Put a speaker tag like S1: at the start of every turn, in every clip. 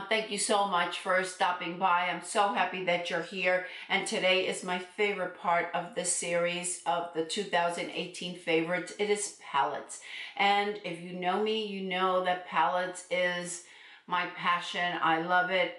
S1: Thank you so much for stopping by. I'm so happy that you're here. And today is my favorite part of the series of the 2018 favorites. It is palettes. And if you know me, you know that palettes is my passion. I love it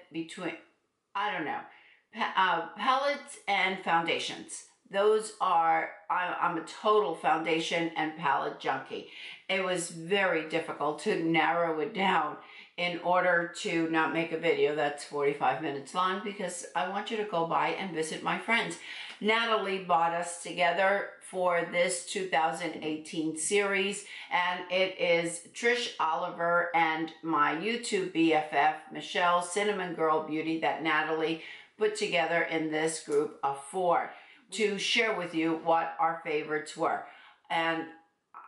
S1: palettes and foundations. Those are, I'm a total foundation and palette junkie. It was very difficult to narrow it down in order to not make a video that's 45 minutes long because I want you to go by and visit my friends. Natalie brought us together for this 2018 series, and it is Trish Oliver and my YouTube BFF, Michelle Cinnamon Girl Beauty, that Natalie put together in this group of 4 to share with you what our favorites were. And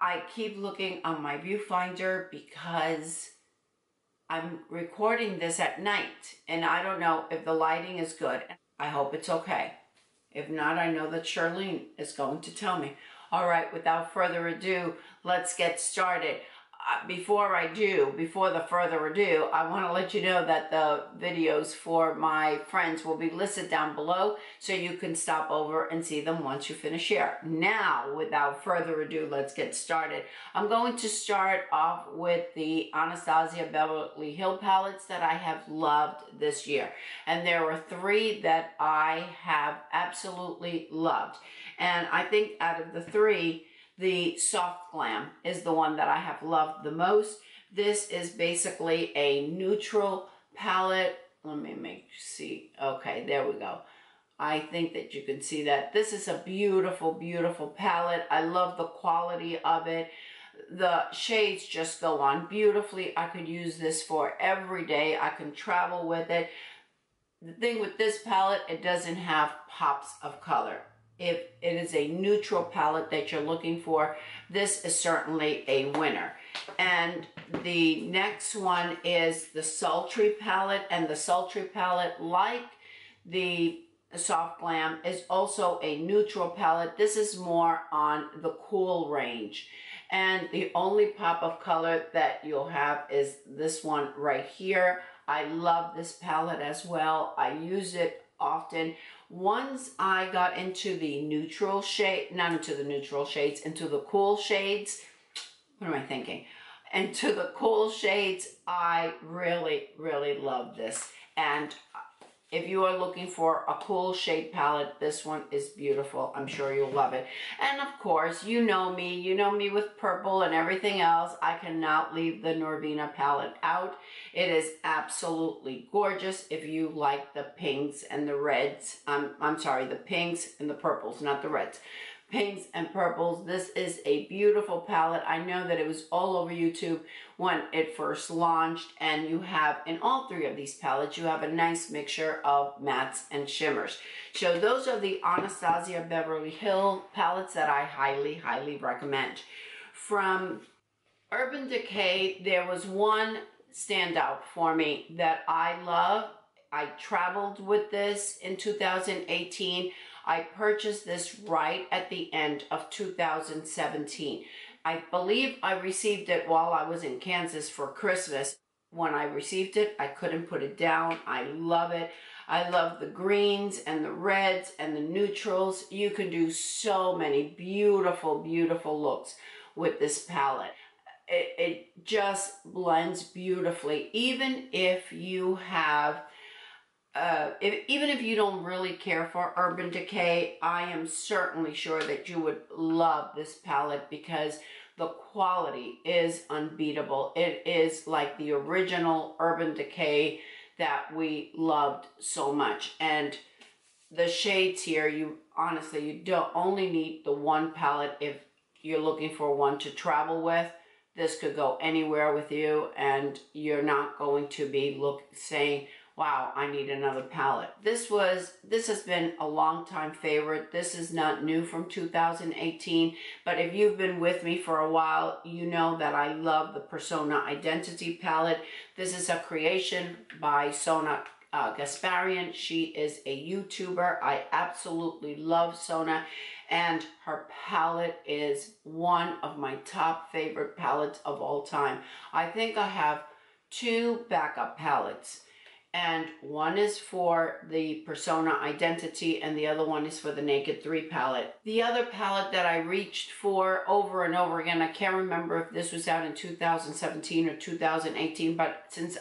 S1: I keep looking on my viewfinder because I'm recording this at night and I don't know if the lighting is good. I hope it's okay. If not, I know that Charlene is going to tell me. All right, without further ado, let's get started. Before the further ado, I want to let you know that the videos for my friends will be listed down below so you can stop over and see them once you finish here. Now, without further ado, let's get started. I'm going to start off with the Anastasia Beverly Hills palettes that I have loved this year. And there were 3 that I have absolutely loved. And I think out of the 3, the Soft Glam is the one that I have loved the most. This is basically a neutral palette. Let me see. Okay, there we go. I think that you can see that. This is a beautiful, beautiful palette. I love the quality of it. The shades just go on beautifully. I could use this for every day. I can travel with it. The thing with this palette, it doesn't have pops of color. If it is a neutral palette that you're looking for, this is certainly a winner. And the next one is the Sultry palette. And the Sultry palette, like the Soft Glam, is also a neutral palette. This is more on the cool range. And the only pop of color that you'll have is this one right here. I love this palette as well. I use it often. Once I got into the neutral shade, not into the neutral shades, into the cool shades, what am I thinking? Into the cool shades, I really, really love this. And if you are looking for a cool shade palette, this one is beautiful. I'm sure you'll love it. And of course, you know me with purple and everything else. I cannot leave the Norvina palette out. It is absolutely gorgeous if you like the pinks and the reds. I'm sorry, the pinks and the purples, not the reds. Pinks and purples. This is a beautiful palette. I know that it was all over YouTube when it first launched, and you have, in all 3 of these palettes, you have a nice mixture of mattes and shimmers. So those are the Anastasia Beverly Hills palettes that I highly, highly recommend. From Urban Decay, there was one standout for me that I love. I traveled with this in 2018. I purchased this right at the end of 2017. I believe I received it while I was in Kansas for Christmas. When I received it, I couldn't put it down. I love it. I love the greens and the reds and the neutrals. You can do so many beautiful, beautiful looks with this palette. It just blends beautifully. Even if you have even if you don't really care for Urban Decay, I am certainly sure that you would love this palette because the quality is unbeatable. It is like the original Urban Decay that we loved so much. And the shades here, you don't only need the one palette if you're looking for one to travel with. This could go anywhere with you and you're not going to be saying, wow, I need another palette. This has been a long time favorite. This is not new from 2018, but if you've been with me for a while, you know that I love the Persona Identity palette. This is a creation by Sona Gasparian. She is a YouTuber. I absolutely love Sona, and her palette is one of my top favorite palettes of all time. I think I have 2 backup palettes, And one is for the Persona Identity and the other one is for the Naked 3 palette. The other palette that I reached for over and over again, I can't remember if this was out in 2017 or 2018, but since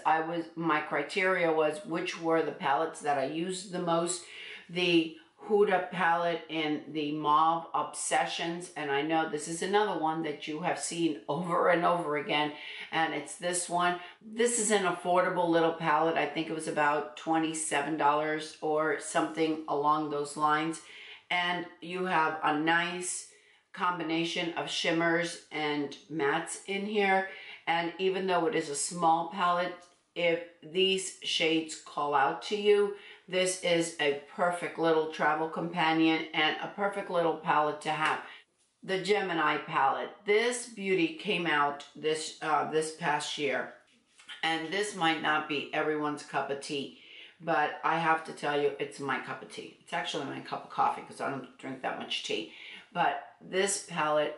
S1: my criteria was which were the palettes that I used the most, the Huda palette in the Mauve Obsessions, and I know this is another one that you have seen over and over again, and it's this one. This is an affordable little palette. I think it was about $27 or something along those lines, and you have a nice combination of shimmers and mattes in here. And even though it is a small palette, if these shades call out to you, this is a perfect little travel companion and a perfect little palette to have. The Gemini palette. This beauty came out this past year. And this might not be everyone's cup of tea, but I have to tell you, it's my cup of tea. It's actually my cup of coffee because I don't drink that much tea. But this palette,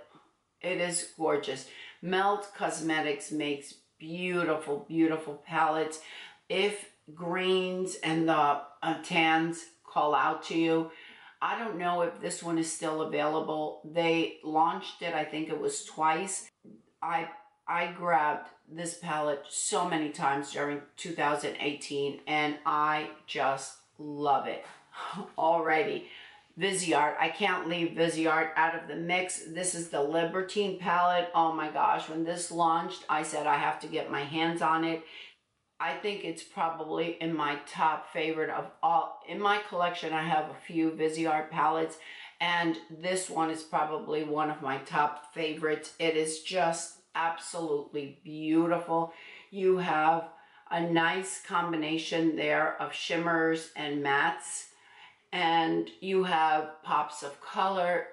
S1: it is gorgeous. Melt Cosmetics makes beautiful, beautiful palettes. If greens and the tans call out to you, I don't know if this one is still available. They launched it, I think it was twice. I grabbed this palette so many times during 2018 and I just love it already. Viseart, I can't leave Viseart out of the mix. This is the Libertine palette. Oh my gosh, when this launched, I said I have to get my hands on it. I think it's probably in my top favorite of all. In my collection, I have a few Viseart palettes, and this one is probably one of my top favorites. It is just absolutely beautiful. You have a nice combination there of shimmers and mattes, and you have pops of color.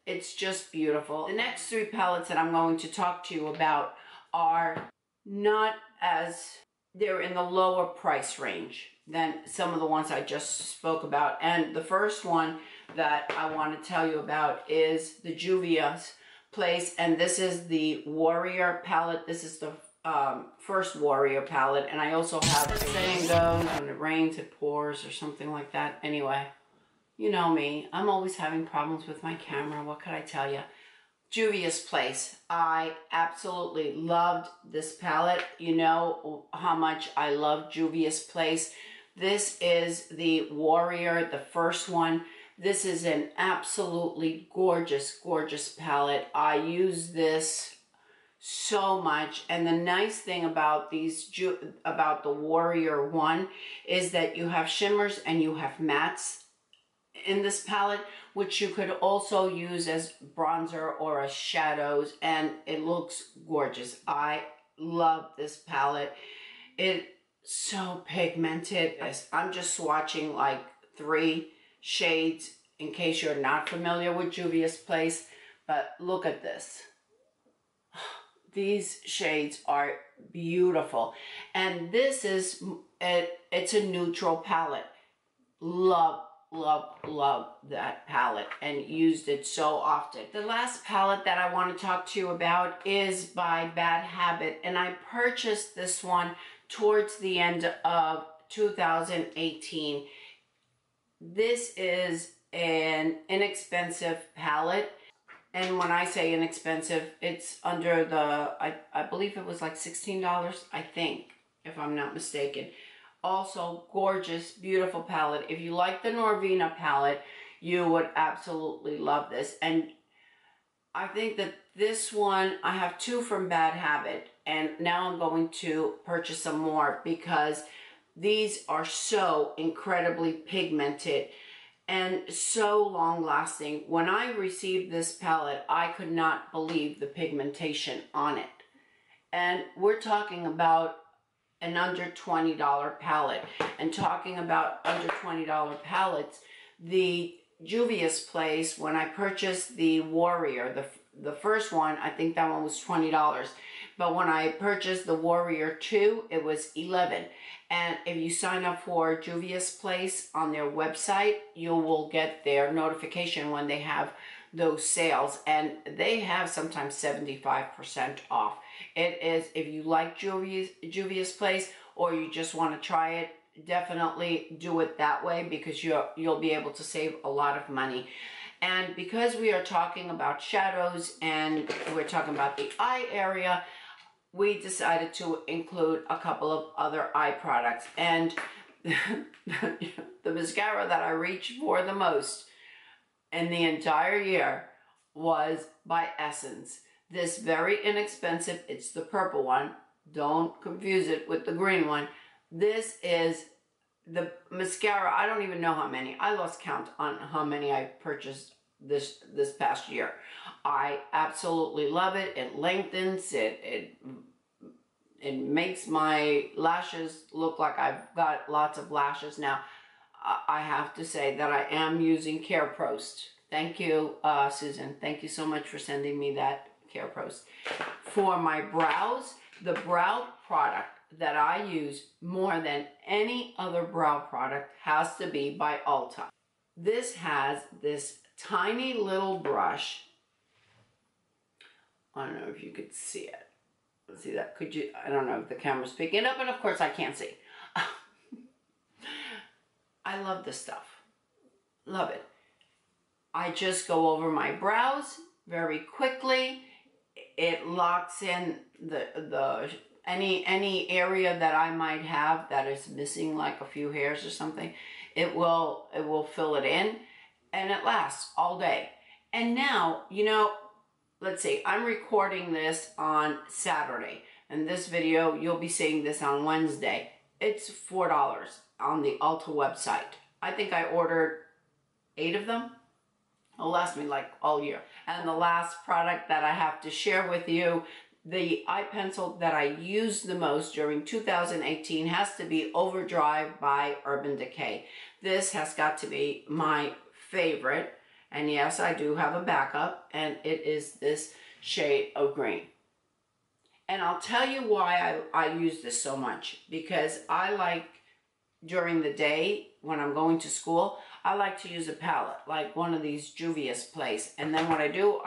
S1: It's just beautiful. The next three palettes that I'm going to talk to you about are not as... they're in the lower price range than some of the ones I just spoke about. And the first one that I want to tell you about is the Juvia's Place. And this is the Warrior palette. This is the first Warrior palette. And I also have, the saying goes, when it rains, it pours or something like that. Anyway, you know me. I'm always having problems with my camera. What could I tell you? Juvia's Place. I absolutely loved this palette. You know how much I love Juvia's Place. This is the Warrior, the first one. This is an absolutely gorgeous, gorgeous palette. I use this so much, and the nice thing about about the Warrior one is that you have shimmers and you have mattes in this palette, which you could also use as bronzer or as shadows, and it looks gorgeous. I love this palette. It's so pigmented. I'm just swatching like 3 shades in case you're not familiar with Juvia's Place, but look at this. These shades are beautiful, and this is it's a neutral palette. Love that palette and used it so often. The last palette that I want to talk to you about is by Bad Habit, and I purchased this one towards the end of 2018. This is an inexpensive palette, and when I say inexpensive, it's under the, I believe it was like $16, I think, if I'm not mistaken. Also gorgeous, beautiful palette. If you like the Norvina palette, you would absolutely love this. And I think that this one, I have 2 from Bad Habit, and now I'm going to purchase some more because these are so incredibly pigmented and so long lasting. When I received this palette, I could not believe the pigmentation on it. And we're talking about an under $20 palette. And talking about under $20 palettes, the Juvia's Place, when I purchased the Warrior, the first one, I think that one was $20. But when I purchased the Warrior 2, it was $11. And if you sign up for Juvia's Place on their website, you will get their notification when they have those sales, and they have sometimes 75% off. It is, if you like Juvia's Place or you just want to try it, definitely do it that way because you'll be able to save a lot of money. And because we are talking about shadows and we're talking about the eye area, we decided to include a couple of other eye products. And the mascara that I reached for the most in the entire year was by Essence. This very inexpensive, it's the purple one. Don't confuse it with the green one. This is the mascara. I don't even know how many. I lost count on how many I purchased this past year. I absolutely love it. It lengthens, it makes my lashes look like I've got lots of lashes. Now, I have to say that I am using Care Prost. Thank you, Susan. Thank you so much for sending me that Care Prost. For my brows, the brow product that I use more than any other brow product has to be by Ulta. This has this tiny little brush. I don't know if you could see it. See that? Could you? I don't know if the camera's picking it up, and of course I can't see. I love this stuff. Love it. I just go over my brows very quickly. It locks in any area that I might have that is missing, like a few hairs or something. It will fill it in, and it lasts all day. And now, you know, let's see, I'm recording this on Saturday, and this video, you'll be seeing this on Wednesday. It's $4 on the Ulta website. I think I ordered 8 of them. It'll last me like all year. And the last product that I have to share with you, the eye pencil that I used the most during 2018 has to be Overdrive by Urban Decay. This has got to be my favorite. And yes, I do have a backup, and it is this shade of green. And I'll tell you why I use this so much. Because I like, during the day, when I'm going to school, I like to use a palette, like one of these Juvia's place. And then what I do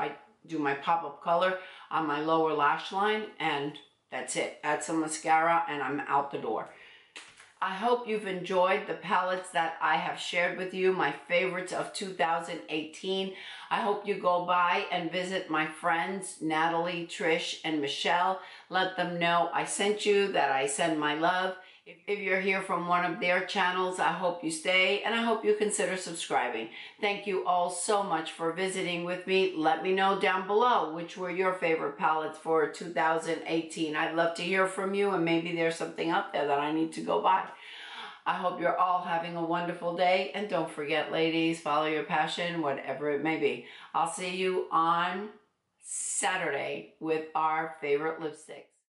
S1: my pop-up color on my lower lash line, and that's it. Add some mascara, and I'm out the door. I hope you've enjoyed the palettes that I have shared with you, my favorites of 2018. I hope you go by and visit my friends, Natalie, Trish, and Michelle. Let them know I sent you, that I send my love. If you're here from one of their channels, I hope you stay, and I hope you consider subscribing. Thank you all so much for visiting with me. Let me know down below which were your favorite palettes for 2018. I'd love to hear from you, and maybe there's something out there that I need to go buy. I hope you're all having a wonderful day, and don't forget, ladies, follow your passion, whatever it may be. I'll see you on Saturday with our favorite lipstick.